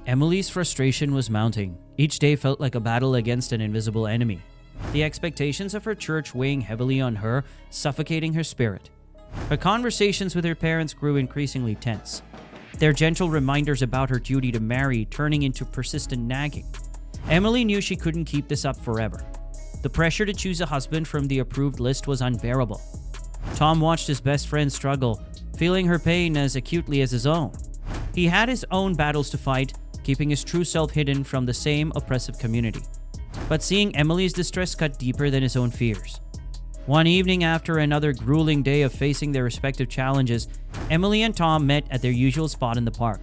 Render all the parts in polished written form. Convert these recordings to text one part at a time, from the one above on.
Emily's frustration was mounting. Each day felt like a battle against an invisible enemy. The expectations of her church weighing heavily on her, suffocating her spirit. Her conversations with her parents grew increasingly tense. Their gentle reminders about her duty to marry turning into persistent nagging. Emily knew she couldn't keep this up forever. The pressure to choose a husband from the approved list was unbearable. Tom watched his best friend struggle, feeling her pain as acutely as his own. He had his own battles to fight, keeping his true self hidden from the same oppressive community. But seeing Emily's distress cut deeper than his own fears. One evening, after another grueling day of facing their respective challenges, Emily and Tom met at their usual spot in the park.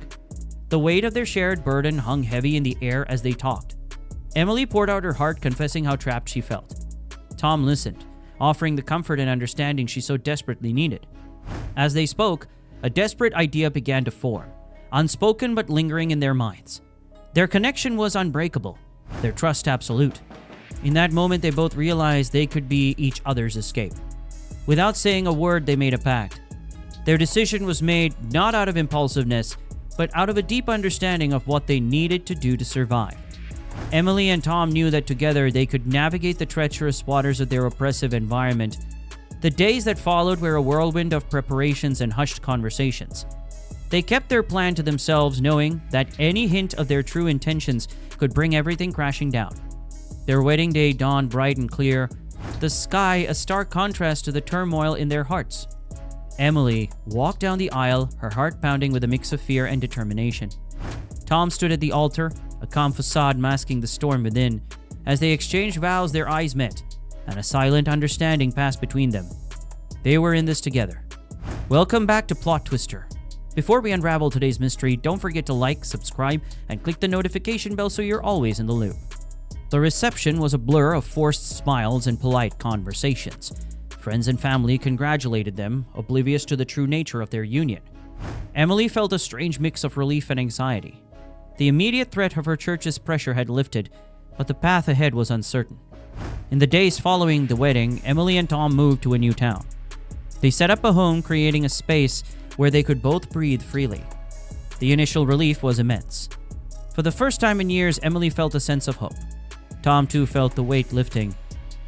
The weight of their shared burden hung heavy in the air as they talked. Emily poured out her heart, confessing how trapped she felt. Tom listened, offering the comfort and understanding she so desperately needed. As they spoke, a desperate idea began to form, unspoken but lingering in their minds. Their connection was unbreakable, their trust absolute. In that moment, they both realized they could be each other's escape. Without saying a word, they made a pact. Their decision was made not out of impulsiveness, but out of a deep understanding of what they needed to do to survive. Emily and Tom knew that together they could navigate the treacherous waters of their oppressive environment. The days that followed were a whirlwind of preparations and hushed conversations. They kept their plan to themselves, knowing that any hint of their true intentions could bring everything crashing down. Their wedding day dawned bright and clear, the sky a stark contrast to the turmoil in their hearts. Emily walked down the aisle, her heart pounding with a mix of fear and determination. Tom stood at the altar, a calm facade masking the storm within. As they exchanged vows, their eyes met, and a silent understanding passed between them. They were in this together. Welcome back to PlotTwister. Before we unravel today's mystery, don't forget to like, subscribe, and click the notification bell so you're always in the loop. The reception was a blur of forced smiles and polite conversations. Friends and family congratulated them, oblivious to the true nature of their union. Emily felt a strange mix of relief and anxiety. The immediate threat of her church's pressure had lifted, but the path ahead was uncertain. In the days following the wedding, Emily and Tom moved to a new town. They set up a home, creating a space where they could both breathe freely. The initial relief was immense. For the first time in years, Emily felt a sense of hope. Tom too felt the weight lifting.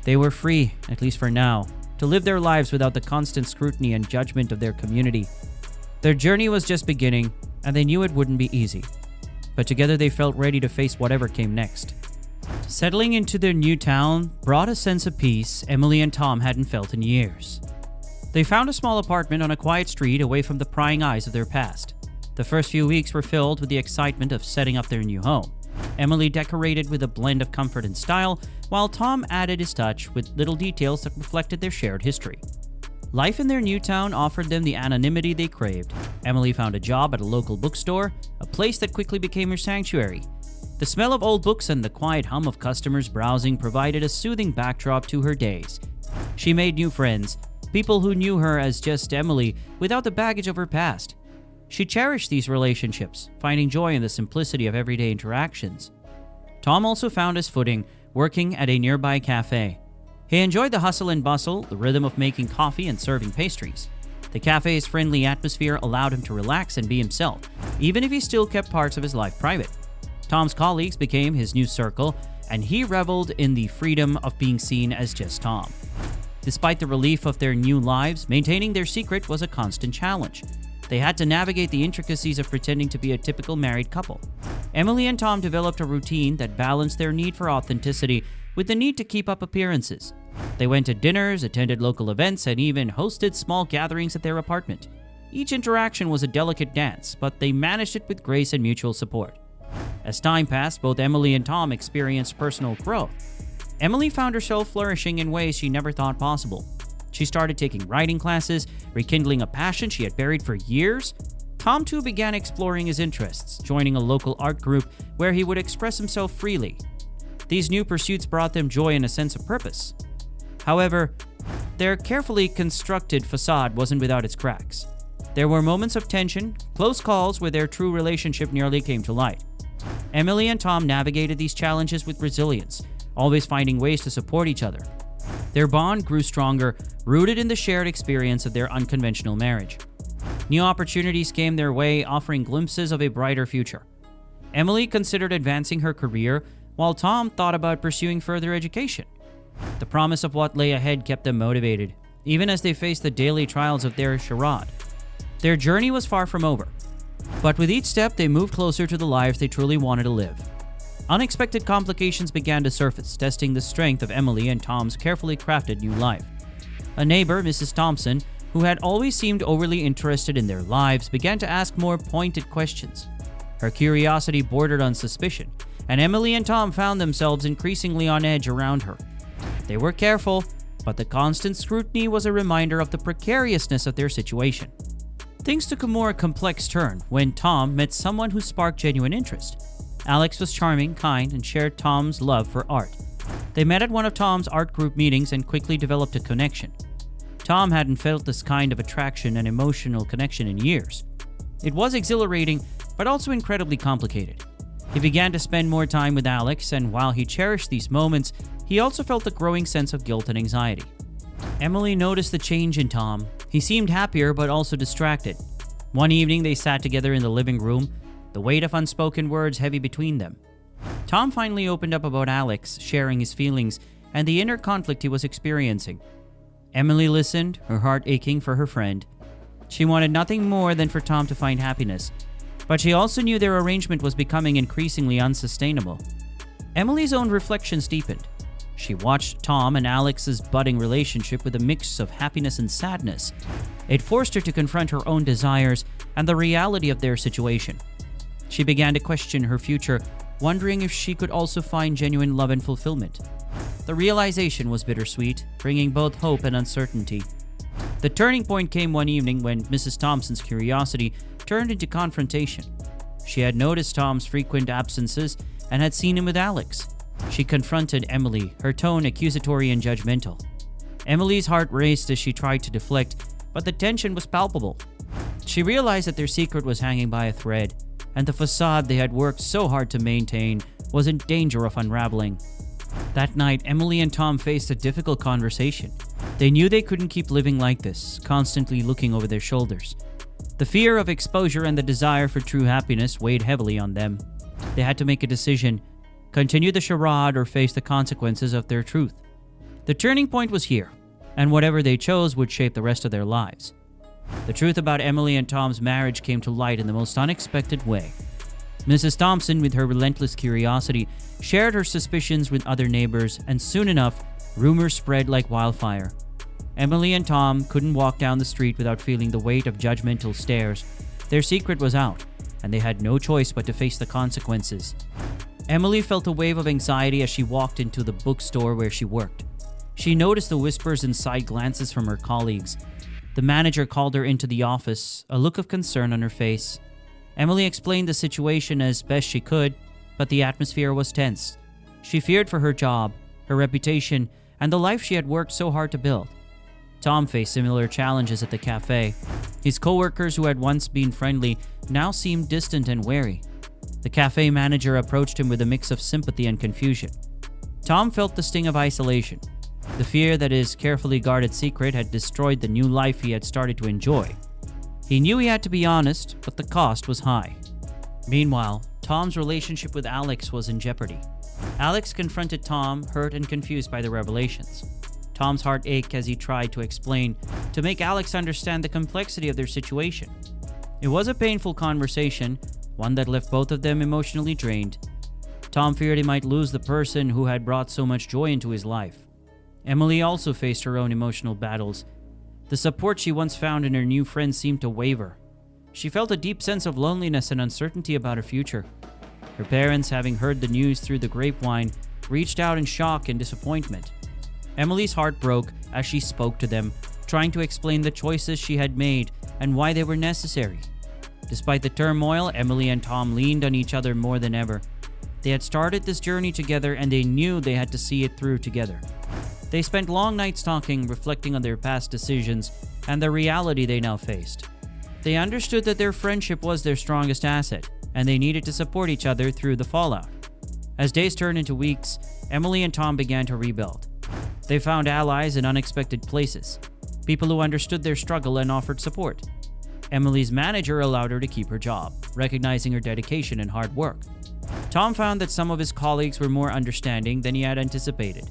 They were free, at least for now, to live their lives without the constant scrutiny and judgment of their community. Their journey was just beginning, and they knew it wouldn't be easy. But together they felt ready to face whatever came next. Settling into their new town brought a sense of peace Emily and Tom hadn't felt in years. They found a small apartment on a quiet street away from the prying eyes of their past. The first few weeks were filled with the excitement of setting up their new home. Emily decorated with a blend of comfort and style, while Tom added his touch with little details that reflected their shared history. Life in their new town offered them the anonymity they craved. Emily found a job at a local bookstore, a place that quickly became her sanctuary. The smell of old books and the quiet hum of customers browsing provided a soothing backdrop to her days. She made new friends, people who knew her as just Emily without the baggage of her past. She cherished these relationships, finding joy in the simplicity of everyday interactions. Tom also found his footing, working at a nearby cafe. He enjoyed the hustle and bustle, the rhythm of making coffee and serving pastries. The cafe's friendly atmosphere allowed him to relax and be himself, even if he still kept parts of his life private. Tom's colleagues became his new circle, and he reveled in the freedom of being seen as just Tom. Despite the relief of their new lives, maintaining their secret was a constant challenge. They had to navigate the intricacies of pretending to be a typical married couple. Emily and Tom developed a routine that balanced their need for authenticity with the need to keep up appearances. They went to dinners, attended local events, and even hosted small gatherings at their apartment. Each interaction was a delicate dance, but they managed it with grace and mutual support. As time passed, both Emily and Tom experienced personal growth. Emily found herself flourishing in ways she never thought possible. She started taking writing classes, rekindling a passion she had buried for years. Tom too began exploring his interests, joining a local art group where he would express himself freely. These new pursuits brought them joy and a sense of purpose. However, their carefully constructed facade wasn't without its cracks. There were moments of tension, close calls where their true relationship nearly came to light. Emily and Tom navigated these challenges with resilience, always finding ways to support each other. Their bond grew stronger, rooted in the shared experience of their unconventional marriage. New opportunities came their way, offering glimpses of a brighter future. Emily considered advancing her career, while Tom thought about pursuing further education. The promise of what lay ahead kept them motivated, even as they faced the daily trials of their charade. Their journey was far from over, but with each step they moved closer to the lives they truly wanted to live. Unexpected complications began to surface, testing the strength of Emily and Tom's carefully crafted new life. A neighbor, Mrs. Thompson, who had always seemed overly interested in their lives, began to ask more pointed questions. Her curiosity bordered on suspicion, and Emily and Tom found themselves increasingly on edge around her. They were careful, but the constant scrutiny was a reminder of the precariousness of their situation. Things took a more complex turn when Tom met someone who sparked genuine interest. Alex was charming, kind, and shared Tom's love for art. They met at one of Tom's art group meetings and quickly developed a connection. Tom hadn't felt this kind of attraction and emotional connection in years. It was exhilarating, but also incredibly complicated. He began to spend more time with Alex, and while he cherished these moments, he also felt a growing sense of guilt and anxiety. Emily noticed the change in Tom. He seemed happier but also distracted. One evening, they sat together in the living room, the weight of unspoken words heavy between them. Tom finally opened up about Alex, sharing his feelings and the inner conflict he was experiencing. Emily listened, her heart aching for her friend. She wanted nothing more than for Tom to find happiness, but she also knew their arrangement was becoming increasingly unsustainable. Emily's own reflections deepened. She watched Tom and Alex's budding relationship with a mix of happiness and sadness. It forced her to confront her own desires and the reality of their situation. She began to question her future, wondering if she could also find genuine love and fulfillment. The realization was bittersweet, bringing both hope and uncertainty. The turning point came one evening when Mrs. Thompson's curiosity turned into confrontation. She had noticed Tom's frequent absences and had seen him with Alex. She confronted Emily, her tone accusatory and judgmental. Emily's heart raced as she tried to deflect, but the tension was palpable. She realized that their secret was hanging by a thread, and the facade they had worked so hard to maintain was in danger of unraveling. That night, Emily and Tom faced a difficult conversation. They knew they couldn't keep living like this, constantly looking over their shoulders. The fear of exposure and the desire for true happiness weighed heavily on them. They had to make a decision: continue the charade or face the consequences of their truth. The turning point was here, and whatever they chose would shape the rest of their lives. The truth about Emily and Tom's marriage came to light in the most unexpected way. Mrs. Thompson, with her relentless curiosity, shared her suspicions with other neighbors, and soon enough, rumors spread like wildfire. Emily and Tom couldn't walk down the street without feeling the weight of judgmental stares. Their secret was out, and they had no choice but to face the consequences. Emily felt a wave of anxiety as she walked into the bookstore where she worked. She noticed the whispers and side glances from her colleagues. The manager called her into the office, a look of concern on her face. Emily explained the situation as best she could, but the atmosphere was tense. She feared for her job, her reputation, and the life she had worked so hard to build. Tom faced similar challenges at the cafe. His coworkers, who had once been friendly, now seemed distant and wary. The cafe manager approached him with a mix of sympathy and confusion. Tom felt the sting of isolation, the fear that his carefully guarded secret had destroyed the new life he had started to enjoy. He knew he had to be honest, but the cost was high. Meanwhile, Tom's relationship with Alex was in jeopardy. Alex confronted Tom, hurt and confused by the revelations. Tom's heart ached as he tried to explain, to make Alex understand the complexity of their situation. It was a painful conversation, one that left both of them emotionally drained. Tom feared he might lose the person who had brought so much joy into his life. Emily also faced her own emotional battles. The support she once found in her new friends seemed to waver. She felt a deep sense of loneliness and uncertainty about her future. Her parents, having heard the news through the grapevine, reached out in shock and disappointment. Emily's heart broke as she spoke to them, trying to explain the choices she had made and why they were necessary. Despite the turmoil, Emily and Tom leaned on each other more than ever. They had started this journey together, and they knew they had to see it through together. They spent long nights talking, reflecting on their past decisions and the reality they now faced. They understood that their friendship was their strongest asset, and they needed to support each other through the fallout. As days turned into weeks, Emily and Tom began to rebuild. They found allies in unexpected places, people who understood their struggle and offered support. Emily's manager allowed her to keep her job, recognizing her dedication and hard work. Tom found that some of his colleagues were more understanding than he had anticipated.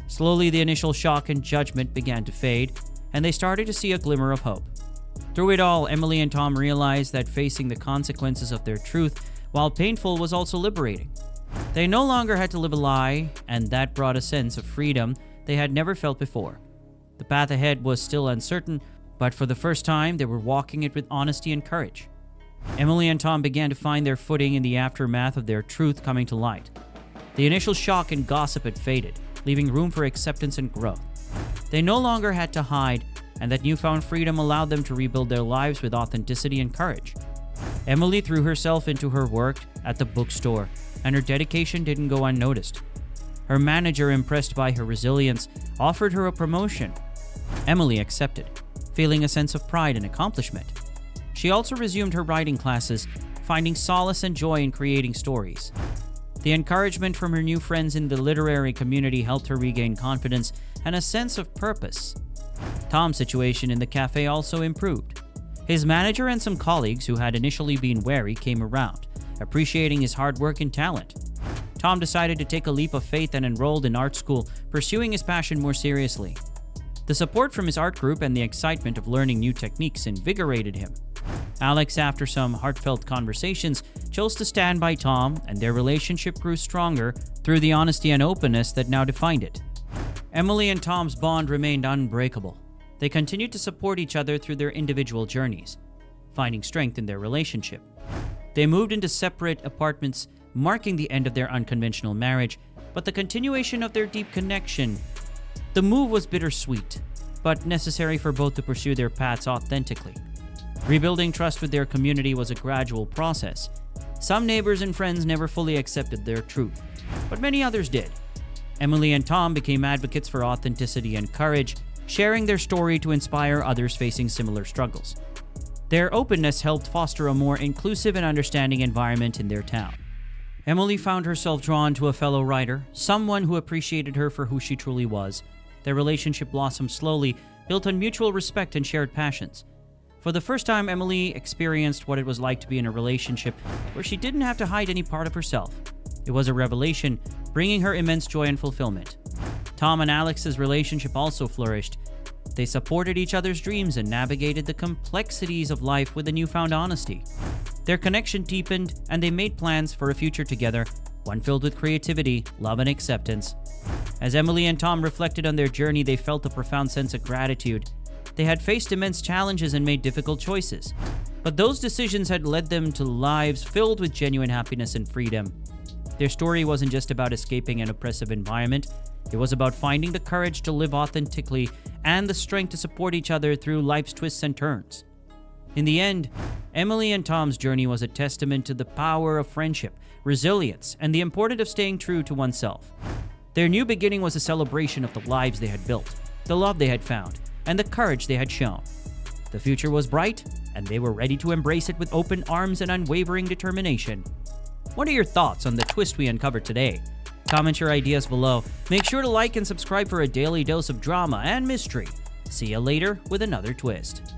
Slowly, the initial shock and judgment began to fade, and they started to see a glimmer of hope. Through it all, Emily and Tom realized that facing the consequences of their truth, while painful, was also liberating. They no longer had to live a lie, and that brought a sense of freedom they had never felt before. The path ahead was still uncertain, but for the first time, they were walking it with honesty and courage. Emily and Tom began to find their footing in the aftermath of their truth coming to light. The initial shock and gossip had faded, leaving room for acceptance and growth. They no longer had to hide, and that newfound freedom allowed them to rebuild their lives with authenticity and courage. Emily threw herself into her work at the bookstore, and her dedication didn't go unnoticed. Her manager, impressed by her resilience, offered her a promotion. Emily accepted, feeling a sense of pride and accomplishment. She also resumed her writing classes, finding solace and joy in creating stories. The encouragement from her new friends in the literary community helped her regain confidence and a sense of purpose. Tom's situation in the cafe also improved. His manager and some colleagues who had initially been wary came around, appreciating his hard work and talent. Tom decided to take a leap of faith and enrolled in art school, pursuing his passion more seriously. The support from his art group and the excitement of learning new techniques invigorated him. Alex, after some heartfelt conversations, chose to stand by Tom, and their relationship grew stronger through the honesty and openness that now defined it. Emily and Tom's bond remained unbreakable. They continued to support each other through their individual journeys, finding strength in their relationship. They moved into separate apartments, marking the end of their unconventional marriage, but the continuation of their deep connection. The move was bittersweet, but necessary for both to pursue their paths authentically. Rebuilding trust with their community was a gradual process. Some neighbors and friends never fully accepted their truth, but many others did. Emily and Tom became advocates for authenticity and courage, sharing their story to inspire others facing similar struggles. Their openness helped foster a more inclusive and understanding environment in their town. Emily found herself drawn to a fellow writer, someone who appreciated her for who she truly was. Their relationship blossomed slowly, built on mutual respect and shared passions. For the first time, Emily experienced what it was like to be in a relationship where she didn't have to hide any part of herself. It was a revelation, bringing her immense joy and fulfillment. Tom and Alex's relationship also flourished. They supported each other's dreams and navigated the complexities of life with a newfound honesty. Their connection deepened, and they made plans for a future together, one filled with creativity, love, and acceptance. As Emily and Tom reflected on their journey, they felt a profound sense of gratitude. They had faced immense challenges and made difficult choices, but those decisions had led them to lives filled with genuine happiness and freedom. Their story wasn't just about escaping an oppressive environment. It was about finding the courage to live authentically and the strength to support each other through life's twists and turns. In the end, Emily and Tom's journey was a testament to the power of friendship, resilience, and the importance of staying true to oneself. Their new beginning was a celebration of the lives they had built, the love they had found, and the courage they had shown. The future was bright, and they were ready to embrace it with open arms and unwavering determination. What are your thoughts on the twist we uncovered today? Comment your ideas below. Make sure to like and subscribe for a daily dose of drama and mystery. See you later with another twist.